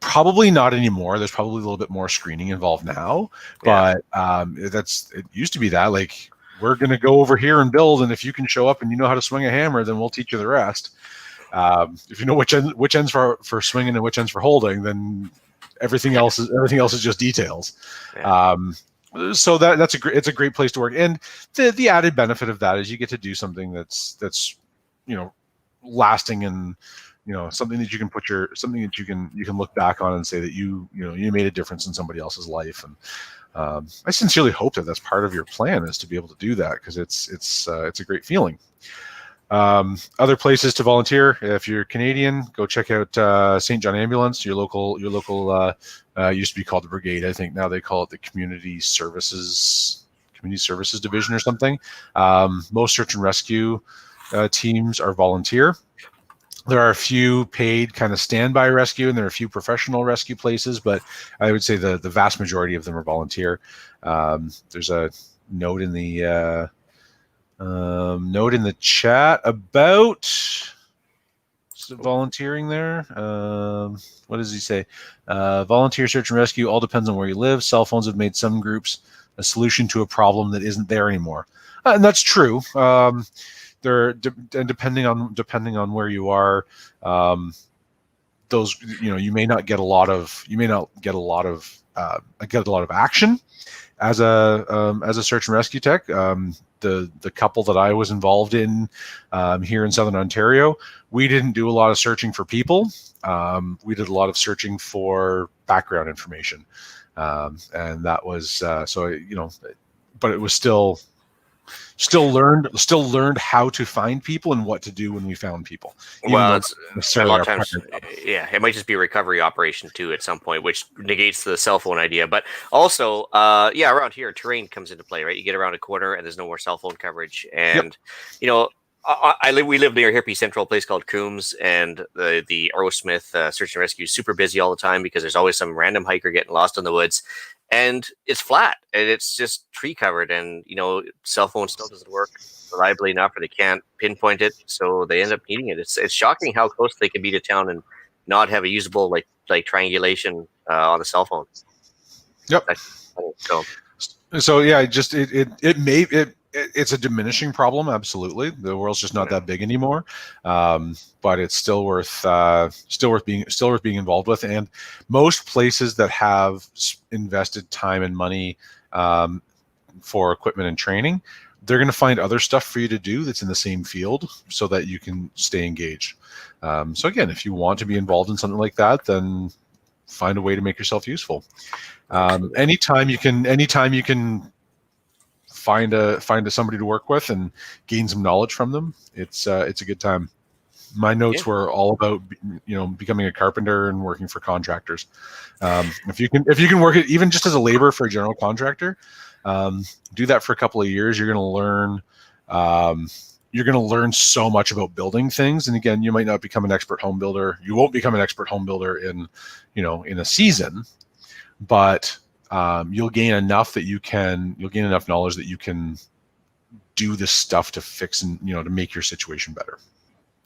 probably not anymore. There's probably a little bit more screening involved now, but it used to be that like we're going to go over here and build, and if you can show up and you know how to swing a hammer, then we'll teach you the rest. If you know which ends for swinging and which ends for holding, then everything else is just details. So it's a great place to work, and the added benefit of that is you get to do something that's lasting, and something that you can something that you can look back on and say that you made a difference in somebody else's life. And I sincerely hope that that's part of your plan, is to be able to do that, because it's a great feeling. Other places to volunteer: if you're Canadian, go check out St. John Ambulance, your local used to be called the Brigade. I think now they call it the Community Services Division or something. Most search and rescue teams are volunteer. There are a few paid kind of standby rescue, and there are a few professional rescue places, but I would say the vast majority of them are volunteer. There's a note in the chat about volunteering there. What does he say? Volunteer search and rescue all depends on where you live. Cell phones have made some groups a solution to a problem that isn't there anymore, and that's true. Depending on where you are, those you may not get a lot of action as a search and rescue tech. The couple that I was involved in here in Southern Ontario, we didn't do a lot of searching for people. We did a lot of searching for background information, and that was but it was still learned how to find people and what to do when we found people. Well, it's a lot of times, it might just be a recovery operation too at some point, which negates the cell phone idea. But also, around here, terrain comes into play, right? You get around a corner and there's no more cell phone coverage, and we live near Hippie Central, a place called Coombs, and the Arrowsmith Search and Rescue is super busy all the time because there's always some random hiker getting lost in the woods. And it's flat, and it's just tree covered, and cell phone still doesn't work reliably enough, or they can't pinpoint it, so they end up needing it. It's shocking how close they can be to town and not have a usable like triangulation on the cell phone. Yep. So yeah, just it's a diminishing problem. Absolutely, the world's just not that big anymore, but it's still worth being involved with. And most places that have invested time and money for equipment and training, they're going to find other stuff for you to do that's in the same field, so that you can stay engaged. So again, if you want to be involved in something like that, then find a way to make yourself useful. Anytime you can find somebody to work with and gain some knowledge from them, it's a good time. My notes were all about becoming a carpenter and working for contractors. If you can work it even just as a laborer for a general contractor, do that for a couple of years. You're going to learn you're going to learn so much about building things. And again, you might not become an expert home builder. You won't become an expert home builder in a season, but you'll gain enough knowledge that you can do this stuff to fix and to make your situation better.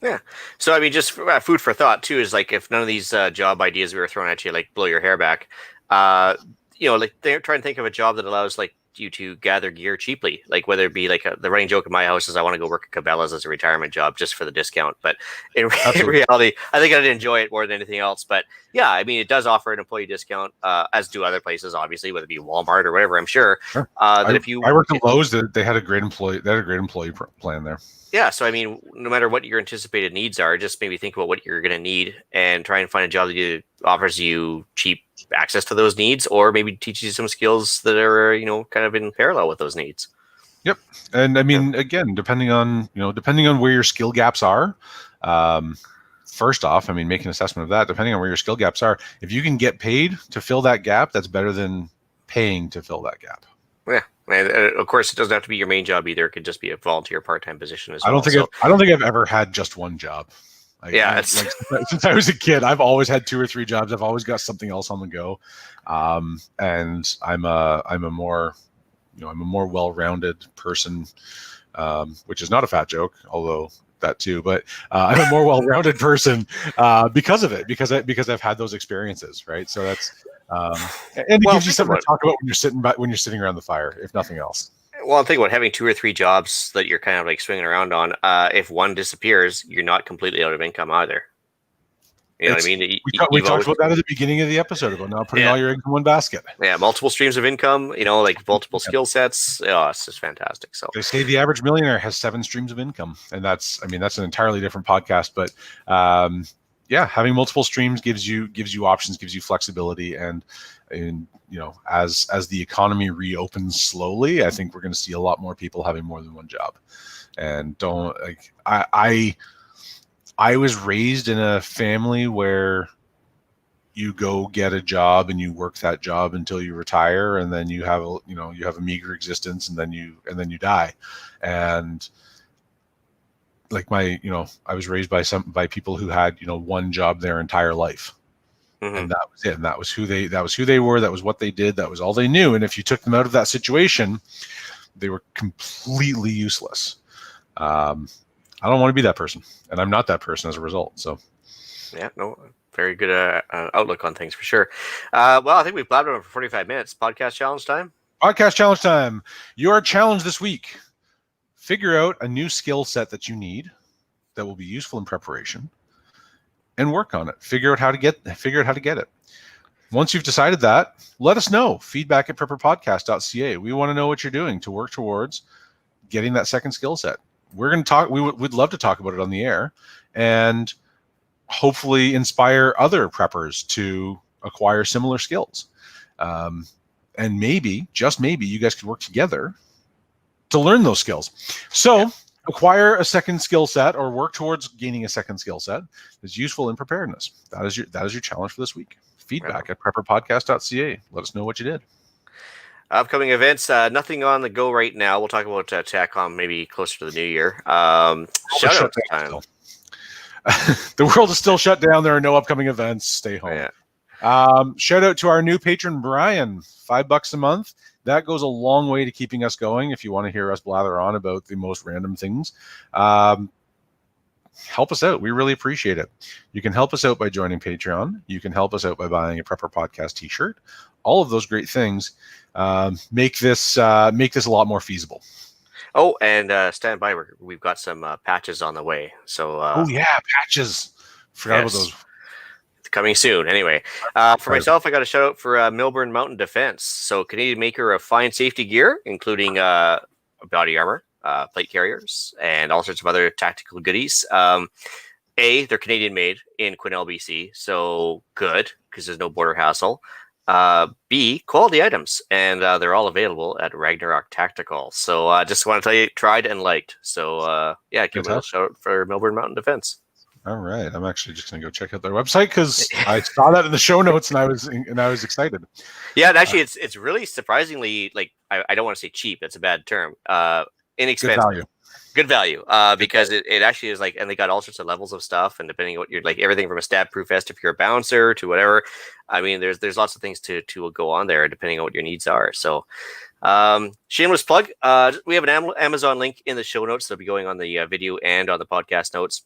Yeah. So, I mean, just food for thought too is like, if none of these job ideas we were throwing at you like blow your hair back, like they're trying to think of a job that allows like you to gather gear cheaply, like whether it be like the running joke in my house is I want to go work at Cabela's as a retirement job just for the discount. But in reality, I think I'd enjoy it more than anything else. But yeah, I mean, it does offer an employee discount, as do other places, obviously, whether it be Walmart or whatever. I'm sure. Sure. I worked at Lowe's, they had a great employee plan there. Yeah, so I mean, no matter what your anticipated needs are, just maybe think about what you're going to need and try and find a job that offers you cheap access to those needs, or maybe teaches you some skills that are, kind of in parallel with those needs. Yep. And I mean, again, depending on where your skill gaps are, first off, I mean, make an assessment of that. Depending on where your skill gaps are, if you can get paid to fill that gap, that's better than paying to fill that gap. Yeah. And of course, it doesn't have to be your main job either. It could just be a volunteer part-time position as well. I don't think I've ever had just one job. Since I was a kid, I've always had 2 or 3 jobs. I've always got something else on the go, and I'm a more well-rounded person, which is not a fat joke, although that too. But I'm a more well-rounded person because of it, because I've had those experiences, right? So that's and it gives you something to talk about when you're sitting around the fire, if nothing else. Well, I'm thinking about having 2 or 3 jobs that you're kind of like swinging around on. If one disappears, you're not completely out of income either. You know what I mean? We talked about that at the beginning of the episode about not putting all your eggs in one basket. Yeah, multiple streams of income, like multiple skill sets. Oh, it's just fantastic. So they say the average millionaire has 7 streams of income, and that's an entirely different podcast. But having multiple streams gives you options, gives you flexibility, and as the economy reopens slowly, I think we're going to see a lot more people having more than one job. And I was raised in a family where you go get a job and you work that job until you retire, and then you have a meager existence, and then you die. And like I was raised by people who had one job their entire life. Mm-hmm. And that was it. And that was who they were. That was what they did. That was all they knew. And if you took them out of that situation, they were completely useless. I don't want to be that person, and I'm not that person as a result. So, yeah, no, very good outlook on things for sure. Well, I think we've blabbered on for 45 minutes. Podcast challenge time. Podcast challenge time. Your challenge this week: figure out a new skill set that you need that will be useful in preparation, and work on it. Figure out how to get it. Once you've decided that, let us know. feedback@prepperpodcast.ca. We want to know what you're doing to work towards getting that second skill set. We're going to talk. We'd love to talk about it on the air, and hopefully inspire other preppers to acquire similar skills. And maybe, just maybe, you guys could work together to learn those skills. So acquire a second skill set, or work towards gaining a second skill set that's useful in preparedness. That is your challenge for this week. feedback@prepperpodcast.ca. Let us know what you did. Upcoming events, nothing on the go right now. We'll talk about TACCOM maybe closer to the new year. Shout out time. The world is still shut down. There are no upcoming events. Stay home. Yeah. Shout out to our new patron, Brian. $5 a month. That goes a long way to keeping us going. If you want to hear us blather on about the most random things, help us out. We really appreciate it. You can help us out by joining Patreon. You can help us out by buying a Prepper Podcast t-shirt. All of those great things make this a lot more feasible. Oh, and stand by. We've got some patches on the way. So patches. Forgot about those. Coming soon. Anyway, for myself, I got a shout out for Millburn Mountain Defense. So, Canadian maker of fine safety gear, including body armor, plate carriers, and all sorts of other tactical goodies. They're Canadian made in Quesnel, BC. So good, because there's no border hassle. B, quality items, and they're all available at Ragnarok Tactical. So just want to tell you, tried and liked. So give a shout out for Millburn Mountain Defense. All right, I'm actually just gonna go check out their website because I saw that in the show notes and I was excited. Yeah, and actually, it's really surprisingly, like, I don't want to say cheap. That's a bad term. Inexpensive. Good value. Good value, because it actually is like, and they got all sorts of levels of stuff, and depending on what you're like, everything from a stab proof vest if you're a bouncer to whatever. I mean, there's lots of things to go on there depending on what your needs are. So, shameless plug. We have an Amazon link in the show notes that'll be going on the video and on the podcast notes.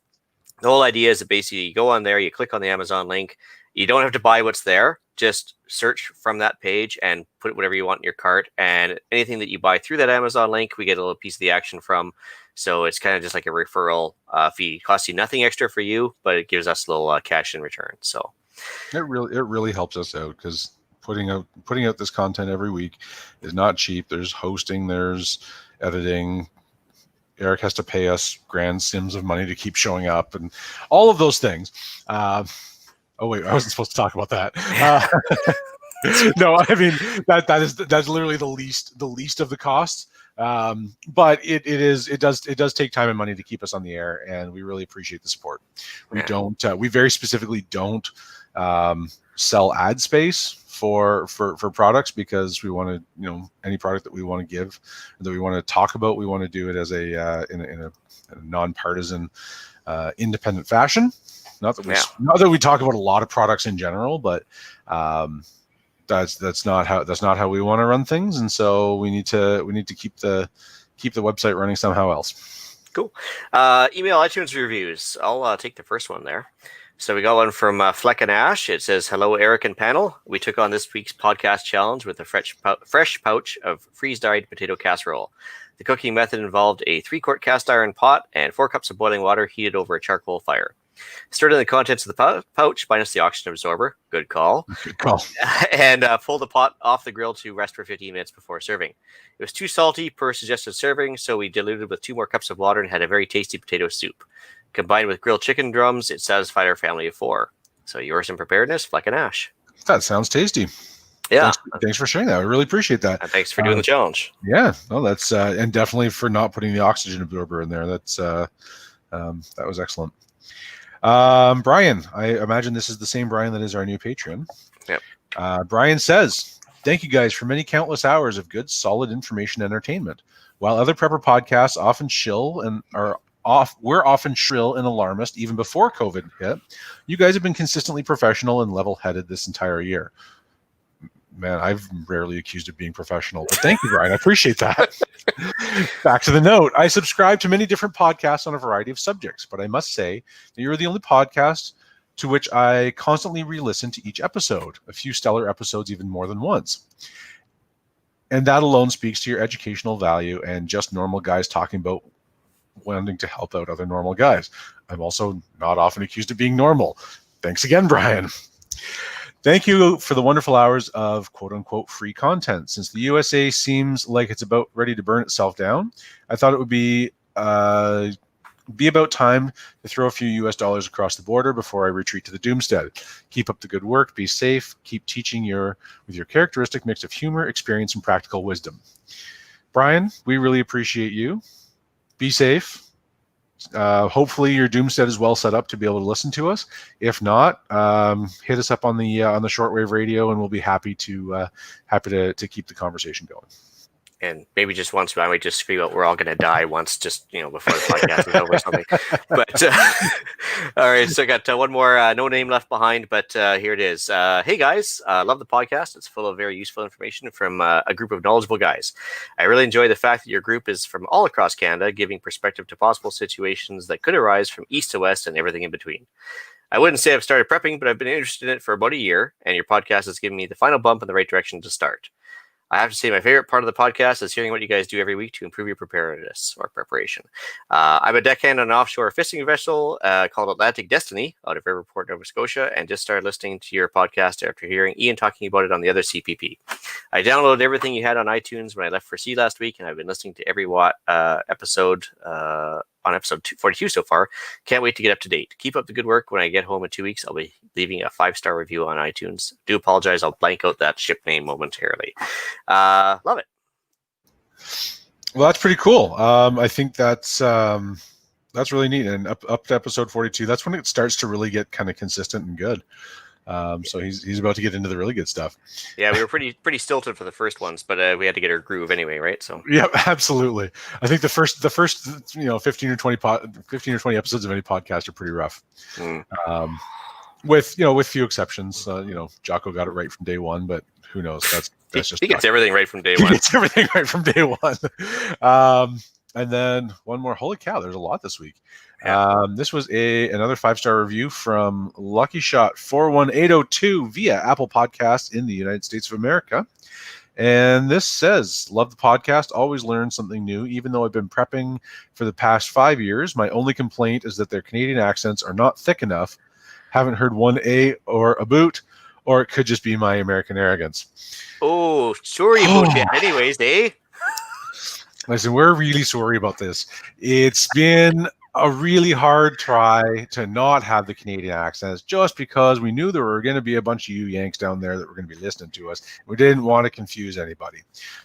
The whole idea is that basically you go on there, you click on the Amazon link. You don't have to buy what's there. Just search from that page and put whatever you want in your cart. And anything that you buy through that Amazon link, we get a little piece of the action from. So it's kind of just like a referral fee. It costs you nothing extra for you, but it gives us a little cash in return. So it really helps us out, because putting out this content every week is not cheap. There's hosting, there's editing. Eric has to pay us grand sums of money to keep showing up, and all of those things. Oh wait, I wasn't supposed to talk about that. No, I mean that's literally the least of the costs. But it does take time and money to keep us on the air, and we really appreciate the support. We very specifically don't sell ad space for products, because we want to, any product that we want to give, that we want to talk about, we want to do it as in a nonpartisan, independent fashion. Not that we talk about a lot of products in general, but that's not how we want to run things, and so we need to keep the website running somehow else. Cool. Email iTunes reviews. I'll take the first one there. So we got one from Fleck and Ash. It says, "Hello, Eric and panel. We took on this week's podcast challenge with a fresh pouch of freeze-dried potato casserole. The cooking method involved a 3-quart cast iron pot and 4 cups of boiling water heated over a charcoal fire. Stirred in the contents of the pouch minus the oxygen absorber. Good call. Good call. And pull the pot off the grill to rest for 15 minutes before serving. It was too salty per suggested serving, so we diluted with 2 more cups of water and had a very tasty potato soup. Combined with grilled chicken drums, it satisfied our family of 4. So yours in preparedness, Fleck and Ash." That sounds tasty. Yeah. Thanks for sharing that. I really appreciate that. And thanks for doing the challenge. Yeah. No, that's and definitely for not putting the oxygen absorber in there. That's that was excellent. Brian, I imagine this is the same Brian that is our new Patreon. Yep. Brian says, "Thank you guys for many countless hours of good, solid information and entertainment. While other prepper podcasts often we're often shrill and alarmist even before COVID hit, you guys have been consistently professional and level-headed this entire year." Man, I've rarely accused of being professional, but thank you, Brian. I appreciate that. Back to the note. "I subscribe to many different podcasts on a variety of subjects, but I must say that you're the only podcast to which I constantly re-listen to each episode, a few stellar episodes even more than once. And that alone speaks to your educational value and just normal guys talking about wanting to help out other normal guys. I'm also not often accused of being normal. Thanks again, Brian. Thank you for the wonderful hours of quote-unquote free content. Since the USA seems like it's about ready to burn itself down, I thought it would be about time to throw a few US dollars across the border before I retreat to the doomstead. Keep up the good work. Be safe. Keep teaching with your characteristic mix of humor, experience, and practical wisdom." Brian, we really appreciate you. Be safe. Hopefully your doomstead is well set up to be able to listen to us. If not, hit us up on the shortwave radio, and we'll be happy to keep the conversation going. And maybe just once, I might just scream out, "We're all going to die" once, just, before the podcast is over or something. But all right, so I got one more, no name left behind, but here it is. "Hey guys, love the podcast. It's full of very useful information from a group of knowledgeable guys. I really enjoy the fact that your group is from all across Canada, giving perspective to possible situations that could arise from east to west and everything in between. I wouldn't say I've started prepping, but I've been interested in it for about a year, and your podcast has given me the final bump in the right direction to start. I have to say my favorite part of the podcast is hearing what you guys do every week to improve your preparedness or preparation. I'm a deckhand on an offshore fishing vessel called Atlantic Destiny out of Riverport, Nova Scotia, and just started listening to your podcast after hearing Ian talking about it on the other CPP. I downloaded everything you had on iTunes when I left for sea last week, and I've been listening to every episode on episode 42 so far. Can't wait to get up to date. Keep up the good work. When I get home in 2 weeks, I'll be leaving a 5-star review on iTunes. Do apologize. I'll blank out that ship name momentarily. Love it." Well, that's pretty cool. I think that's really neat. And up to episode 42, that's when it starts to really get kind of consistent and good. So he's about to get into the really good stuff. Yeah, we were pretty stilted for the first ones, but we had to get our groove anyway, right? So yeah, absolutely. I think the first 15 or 20 episodes of any podcast are pretty rough. With few exceptions. Jocko got it right from day one, but who knows? That's just he gets everything right from day one. He gets everything right from day one. And then one more. Holy cow! There's a lot this week. Yeah. This was another 5-star review from Lucky Shot 41802 via Apple Podcasts in the United States of America. And this says, love the podcast, always learn something new. Even though I've been prepping for the past 5 years, my only complaint is that their Canadian accents are not thick enough. Haven't heard one A or a boot, or it could just be my American arrogance. Oh, sorry about you anyways, eh? Listen, we're really sorry about this. It's been a really hard try to not have the Canadian accents just because we knew there were going to be a bunch of you Yanks down there that were going to be listening to us. We didn't want to confuse anybody.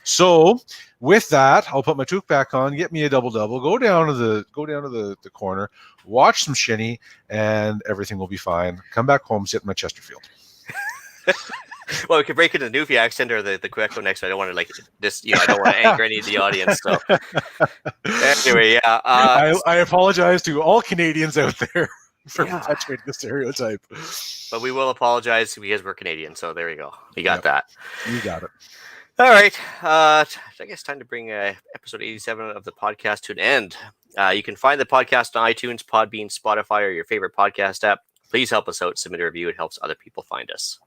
So with that, I'll put my toque back on, get me a double-double, go down to the corner, watch some shinny, and everything will be fine. Come back home, sit in my Chesterfield. Well, we could break into the Newfie accent or the Quebeco next. I don't want to I don't want to anger any of the audience. So anyway, yeah. I apologize to all Canadians out there for perpetuating the stereotype. But we will apologize because we're Canadian. So there you go. You got that. You got it. All right. I guess time to bring episode 87 of the podcast to an end. You can find the podcast on iTunes, Podbean, Spotify, or your favorite podcast app. Please help us out. Submit a review. It helps other people find us.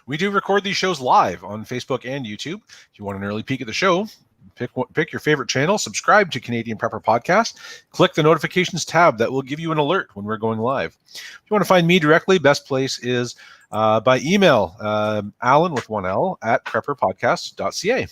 We do record these shows live on Facebook and YouTube. If you want an early peek at the show, pick your favorite channel, subscribe to Canadian Prepper Podcast, click the notifications tab that will give you an alert when we're going live. If you want to find me directly, best place is by email, Alan with 1L at prepperpodcast.ca.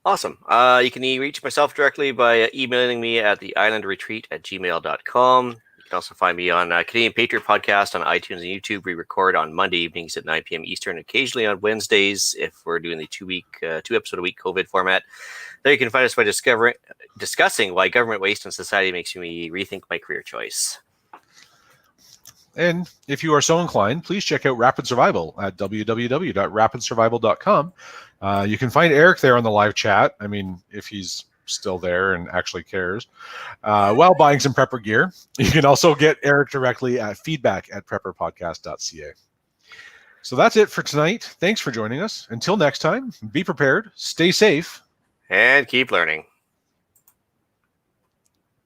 Awesome. You can reach myself directly by emailing me at theislandretreat@gmail.com. You can also find me on Canadian Patriot Podcast on iTunes and YouTube. We record on Monday evenings at 9 p.m. Eastern, occasionally on Wednesdays if we're doing the 2-episode-a-week COVID format. There you can find us by discussing why government waste in society makes me rethink my career choice. And if you are so inclined, please check out Rapid Survival at www.rapidsurvival.com. You can find Eric there on the live chat. I mean, if he's still there and actually cares, while buying some prepper gear. You can also get Eric directly at feedback@prepperpodcast.ca. So that's it for tonight. Thanks for joining us. Until next time, be prepared, stay safe, and keep learning.